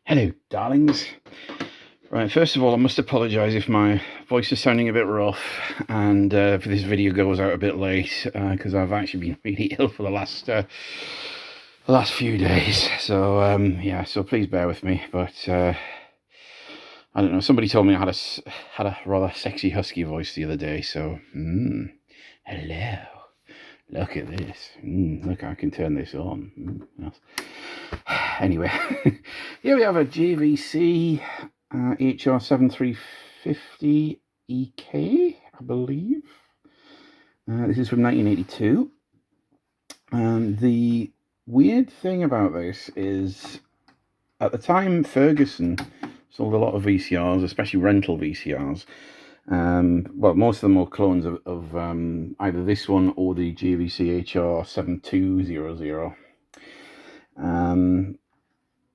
Hello, darlings. Right, first of all, I must apologise if my voice is sounding a bit rough and if this video goes out a bit late, because I've actually been really ill for the last few days. So yeah, so please bear with me. But I don't know. Somebody told me I had a rather sexy husky voice the other day. So hello. Look at this. Look, I can turn this on. Yes. Anyway, here we have a JVC HR-7350EK, I believe. This is from 1982. The weird thing about this is, at the time, Ferguson sold a lot of VCRs, especially rental VCRs. Well, most of them were clones of either this one or the JVC HR-7200.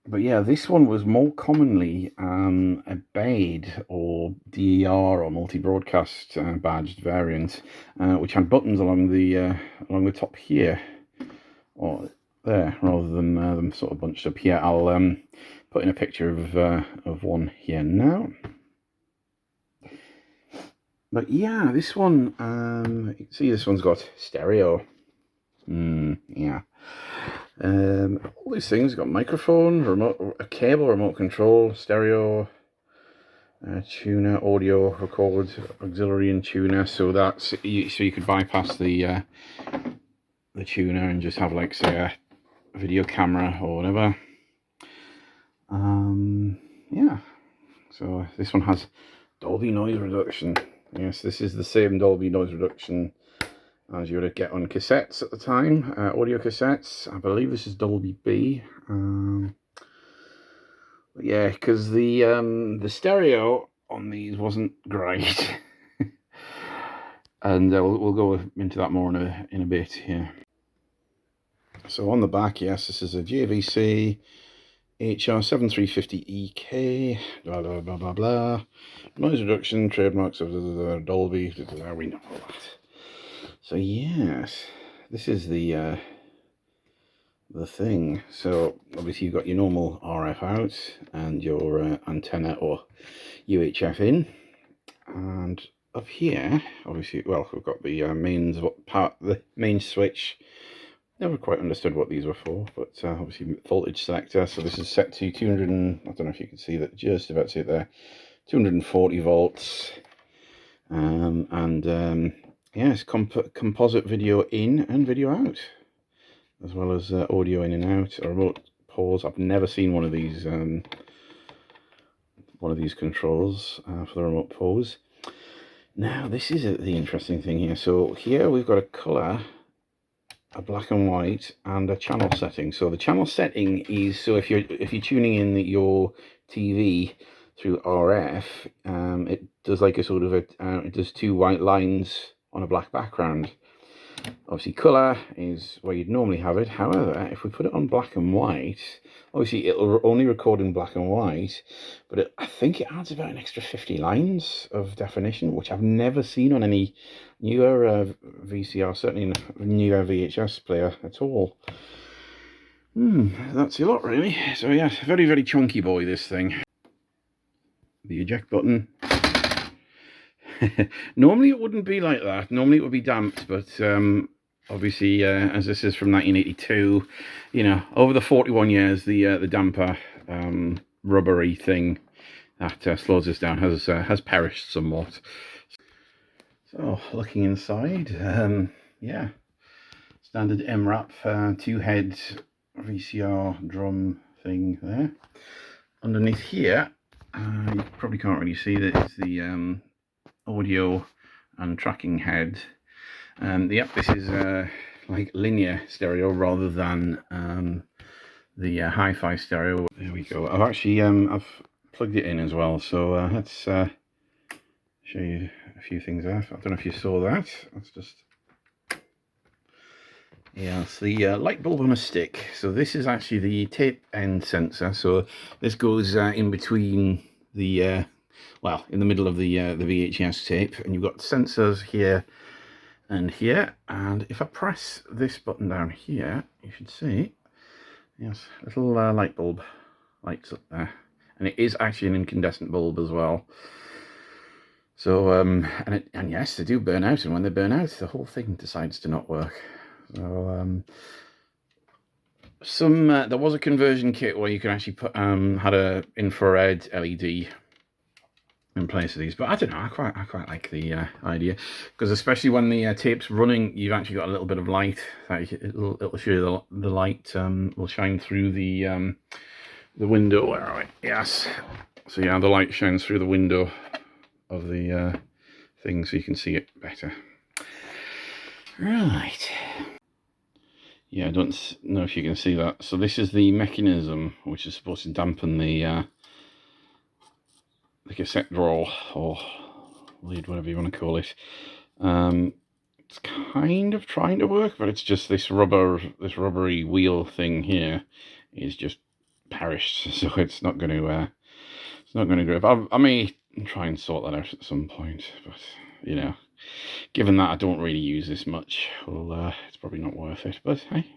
But yeah, this one was more commonly a BAID or DER or multi-broadcast badged variant, which had buttons along the top here, or there, rather than them sort of bunched up here. I'll put in a picture of one here now. But yeah, this one, you can see this one's got stereo. Yeah. All these things got microphone, remote, a cable, remote control, stereo, tuner, audio, record, auxiliary, and tuner. So that's so you could bypass the tuner and just have, like, say, a video camera or whatever. Yeah. So this one has Dolby noise reduction. Yes, this is the same Dolby noise reduction as you would get on cassettes at the time, audio cassettes. I believe this is Dolby B. Yeah, because the stereo on these wasn't great, and we'll go into that more in a bit here. So on the back, yes, this is a JVC HR-7350EK, blah blah blah blah blah. Noise reduction, trademarks of Dolby. We know all that. So yes, this is the thing. So obviously you've got your normal RF out and your antenna or UHF in, and up here, obviously, well, we've got the the main switch. Never quite understood what these were for, but obviously voltage selector. So this is set to 200 and, I don't know if you can see that, just about to see it there, 240 volts, yes, composite video in and video out, as well as audio in and out. A remote pause. I've never seen one of these controls for the remote pause. Now this is the interesting thing here. So here we've got a color, a black and white, and a channel setting. So the channel setting is, so if you're tuning in your TV through RF, it does like a sort of it does two white lines on a black background. Obviously color is where you'd normally have it. However, if we put it on black and white, obviously it'll only record in black and white, but I think it adds about an extra 50 lines of definition, which I've never seen on any newer VCR, certainly newer VHS player at all. That's a lot, really. So yeah, very, very chunky boy, this thing. The eject button. Normally it wouldn't be like that. Normally it would be damped, but obviously, as this is from 1982, you know, over the 41 years, the damper rubbery thing that slows us down has perished somewhat. So looking inside, yeah, standard MRAP 2-head VCR drum thing there. Underneath here, you probably can't really see that it's the audio and tracking head. Yep, this is like linear stereo rather than the hi-fi stereo. There we go. I've actually I've plugged it in as well, so let's show you a few things there. I don't know if you saw that. That's just, yeah, it's the light bulb on a stick. So this is actually the tape end sensor. So this goes in between the well, in the middle of the VHS tape, and you've got sensors here and here. And if I press this button down here, you should see, yes, little light bulb lights up there, and it is actually an incandescent bulb as well. So and yes, they do burn out, and when they burn out, the whole thing decides to not work. So there was a conversion kit where you can actually put had a infrared LED in place of these, but I don't know, I quite like the idea, because especially when the tape's running, you've actually got a little bit of light that it'll show you the light will shine through the window. Where are we? Yes. So yeah, the light shines through the window of the thing, so you can see it better. Right. Yeah, I don't know if you can see that. So this is the mechanism which is supposed to dampen the cassette drawer, or lead, whatever you want to call it. It's kind of trying to work, but it's just this rubbery wheel thing here is just perished, so it's not going to grip. I may try and sort that out at some point, but you know, given that I don't really use this much, well, it's probably not worth it. But hey.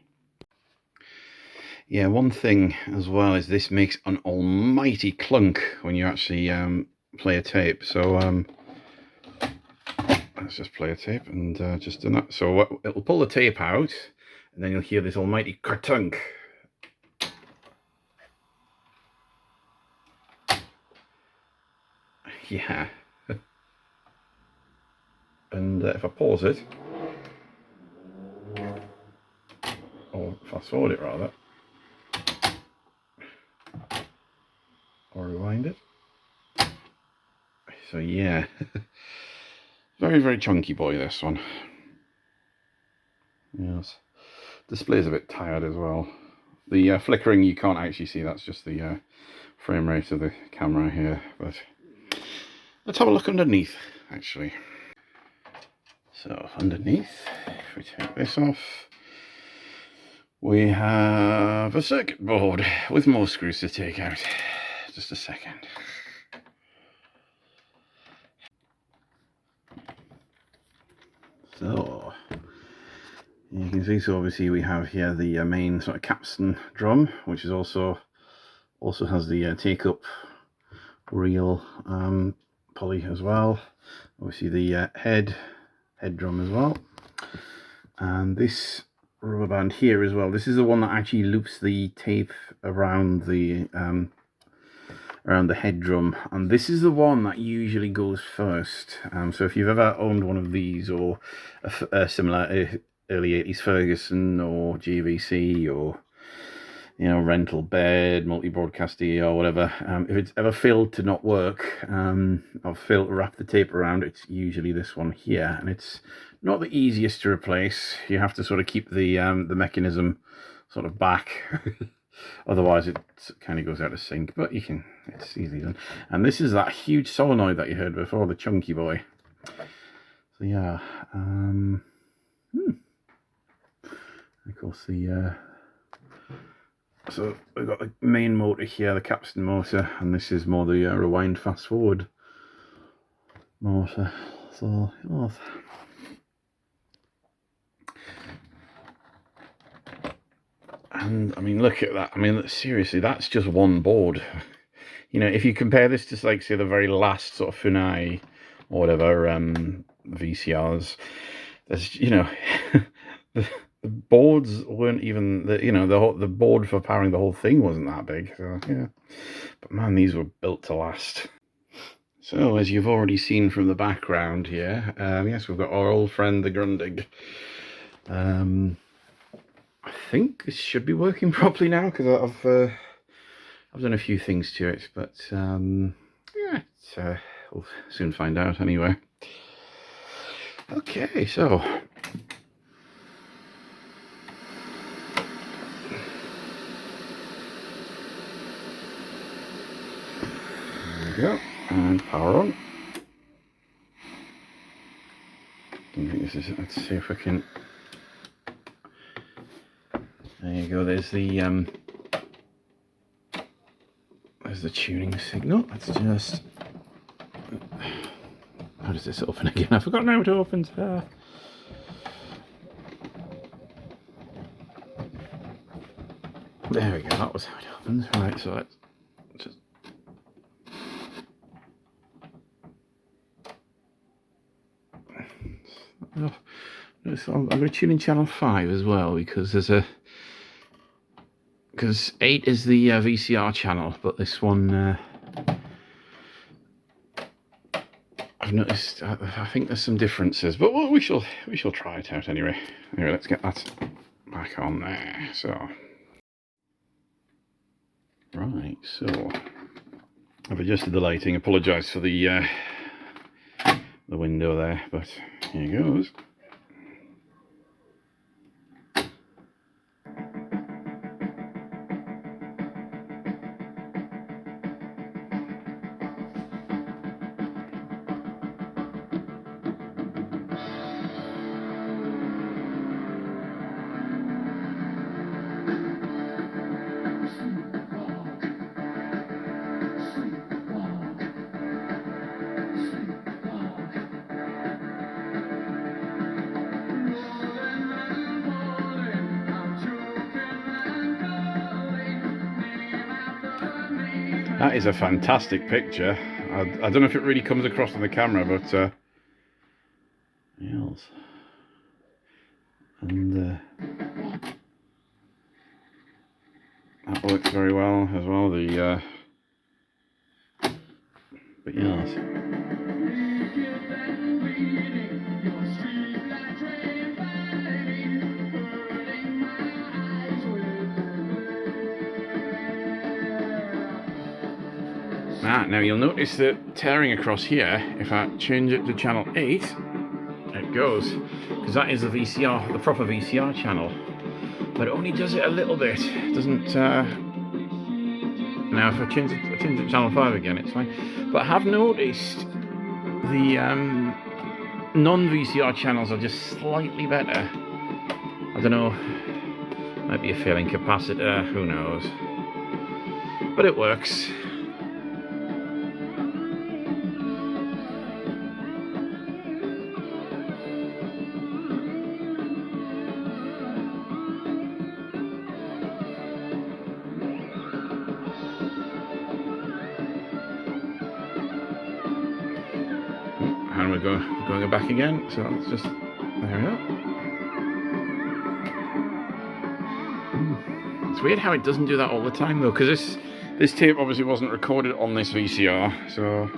Yeah, one thing as well is this makes an almighty clunk when you actually play a tape. So let's just play a tape and just do that. So it'll pull the tape out, and then you'll hear this almighty kertunk. Yeah. And if I pause it, or fast forward it rather, or rewind it. So yeah, very, very chunky boy, this one. Yes, display's a bit tired as well. The flickering you can't actually see, that's just the frame rate of the camera here. But let's have a look underneath, actually. So underneath, if we take this off, we have a circuit board with more screws to take out. Just a second. So you can see, so obviously we have here the main sort of capstan drum, which is also has the take-up reel pulley as well. Obviously the head drum as well, and this rubber band here as well. This is the one that actually loops the tape around the head drum, and this is the one that usually goes first. So if you've ever owned one of these, or a similar early 80s Ferguson or JVC, or you know, rental bed, multi-broadcast or whatever, if it's ever failed to not work, or failed to wrap the tape around, it's usually this one here, and it's not the easiest to replace. You have to sort of keep the mechanism sort of back. Otherwise it kind of goes out of sync, but you can, it's easily done. And this is that huge solenoid that you heard before, the chunky boy. So yeah, of course the so we've got the main motor here, the capstan motor, and this is more the rewind fast forward motor. So oh. And I mean, look at that. I mean, seriously, that's just one board. You know, if you compare this to, like, say, the very last sort of Funai or whatever VCRs, there's, you know, the boards weren't even, the board for powering the whole thing wasn't that big. So yeah, but man, these were built to last. So as you've already seen from the background here, yes, we've got our old friend the Grundig. I think this should be working properly now, because I've done a few things to it, but yeah, we'll soon find out anyway. Okay, so there we go, and power on. I think this is it. Let's see if I can. There you go. There's the tuning signal. Let's just how does this open again? I've forgotten how it opens. There we go, that was how it opens. Right, so let's just... Oh, I'm going to tune in channel 5 as well, because there's a... Because 8 is the VCR channel, but this one... I've noticed, I think there's some differences, but we shall try it out anyway. Anyway, let's get that back on there, so... Right, so I've adjusted the lighting. Apologise for the window there, but here goes. That is a fantastic picture. I don't know if it really comes across on the camera, but yes. And that works very well as well. But yes. Now you'll notice that tearing across here, if I change it to channel 8, it goes, because that is the VCR, the proper VCR channel, but it only does it a little bit. It doesn't. Now if I change it to channel 5 again, it's fine. But I have noticed the non-VCR channels are just slightly better. I don't know. Might be a failing capacitor. Who knows? But it works. And we're going back again, so let's just, there we go. It's weird how it doesn't do that all the time though, because this tape obviously wasn't recorded on this VCR, so